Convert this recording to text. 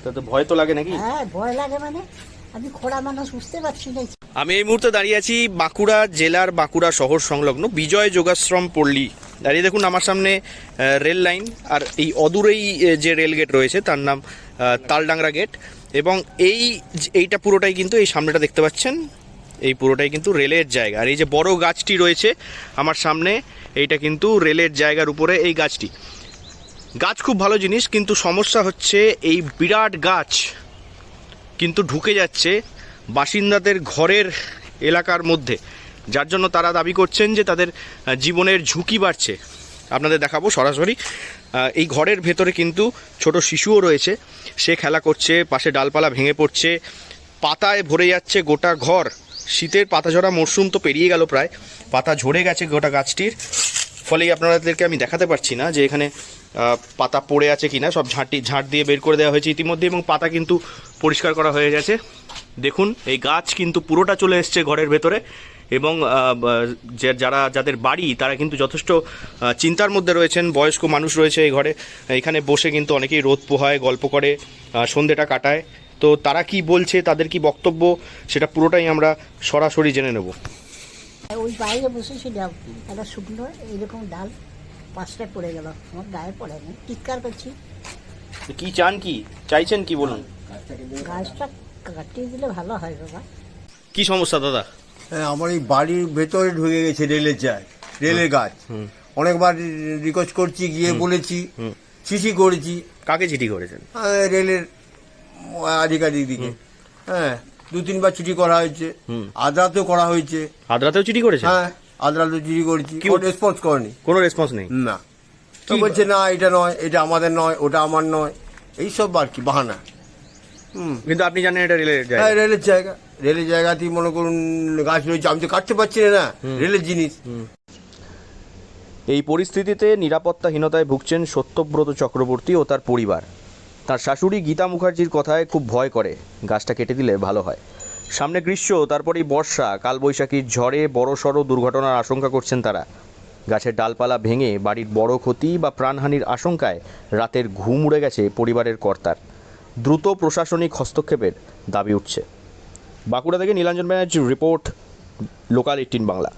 তো ভয় তো লাগে নাকি? হ্যাঁ ভয় লাগে, মানে আমি খোড়া মানুষ বুঝতে পারছি না। আমি এই মুহূর্তে দাঁড়িয়ে আছি বাঁকুড়া জেলার বাঁকুড়া শহর সংলগ্ন বিজয় যোগাশ্রম পল্লী। দাঁড়িয়ে দেখুন আমার সামনে রেল লাইন, আর এই অদূরেই যে রেল গেট রয়েছে তার নাম তালডাংরা গেট। এবং এইটা পুরোটাই কিন্তু, এই সামনেটা দেখতে পাচ্ছেন, এই পুরোটাই কিন্তু রেলের জায়গা। আর এই যে বড় গাছটি রয়েছে আমার সামনে, এইটা কিন্তু রেলের জায়গার উপরে এই গাছটি। গাছ খুব ভালো জিনিস, কিন্তু সমস্যা হচ্ছে এই বিরাট গাছ কিন্তু ঢুকে যাচ্ছে বাসিন্দাদের ঘরের এলাকার মধ্যে, যার জন্য তারা দাবি করছেন যে তাদের জীবনের ঝুঁকি বাড়ছে। আপনাদের দেখাবো সরাসরি। এই ঘরের ভেতরে কিন্তু ছোট শিশুও রয়েছে, সে খেলা করছে, পাশে ডালপালা ভেঙে পড়ছে, পাতায় ভরে যাচ্ছে গোটা ঘর। শীতের পাতা ঝরা মরশুম তো পেরিয়ে গেল প্রায়, পাতা ঝরে গেছে গোটা গাছটির। ফলেই আপনাদেরকে আমি দেখাতে পারছি না যে এখানে পাতা পড়ে আছে কিনা, সব ঝাঁট দিয়ে বের করে দেওয়া হয়েছে ইতিমধ্যে, এবং পাতা কিন্তু পরিষ্কার করা হয়ে গেছে। দেখুন এই গাছ কিন্তু পুরোটা চলে এসছে ঘরের ভেতরে, এবং যাদের বাড়ি তারা কিন্তু যথেষ্ট চিন্তার মধ্যে রয়েছেন। বয়স্ক মানুষ রয়েছে এই ঘরে, এখানে বসে কিন্তু অনেকেই রোদ পোহায়, গল্প করে, সন্ধেটা কাটায়। তো তারা কি বলছে, তাদের কি বক্তব্য, সেটা পুরোটাই আমরা সরাসরি জেনে নেব। ওই বাইরে বসেছিলাম, একটা শুকনো এইরকম ডাল পাঁচটায় পড়ে গেল, আমার গায়ে পড়েনি, চিৎকার করছি। কি চান, কি চাইছেন, কি বলুন? গাছটা কাটিয়ে দিলে ভালো হয় বাবা। কি সমস্যা দাদা? হ্যাঁ, আমার এই বাড়ির ভেতরে ঢুকে গেছে রেলের গাছ। অনেকবার রিকোয়েস্ট করছি, গিয়ে বলেছি, চিঠি করেছি। কাকে চিঠি করেছেন? রেলের আধিকারিক দিকে। হ্যাঁ, 2-3 বার চিঠি করা হয়েছে, আদ্রাতেও করা হয়েছে। আদ্রাতেও চিঠি করেছেন? হ্যাঁ, আদ্রাতেও চিঠি করেছি, কোনো রেসপন্স করেনি। কোনো রেসপন্স নেই? না, তো বলছে না এটা নয়, এটা আমাদের নয়, ওটা আমার নয়, এইসব আর কি বাহানা। কিন্তু আপনি জানেন এটা রেলের জায়গা। হ্যাঁ, রেলের জায়গাতেই মনে করুন গাছ রয়েছে, আমি তো কাটতে পারছি না, রেলের জিনিস। এই পরিস্থিতিতে নিরাপত্তাহীনতায় ভুগছেন সত্যব্রত চক্রবর্তী ও তার পরিবার। তার শাশুড়ি গীতা মুখার্জির কথায় খুব ভয় করে গাছটা কেটে দিলে ভালো হয়। সামনে গ্রীষ্ম, তারপরেই বর্ষা, কালবৈশাখীর ঝড়ে বড়সড় দুর্ঘটনার আশঙ্কা করছেন তারা। গাছের ডালপালা ভেঙে বাড়ির বড় ক্ষতি বা প্রাণহানির আশঙ্কায় রাতের ঘুম উড়ে গেছে পরিবারের কর্তার। দ্রুত প্রশাসনিক হস্তক্ষেপের দাবি উঠছে। বাঁকুড়া থেকে নীলাঞ্জন ব্যানার্জির রিপোর্ট, লোকাল 18 বাংলা।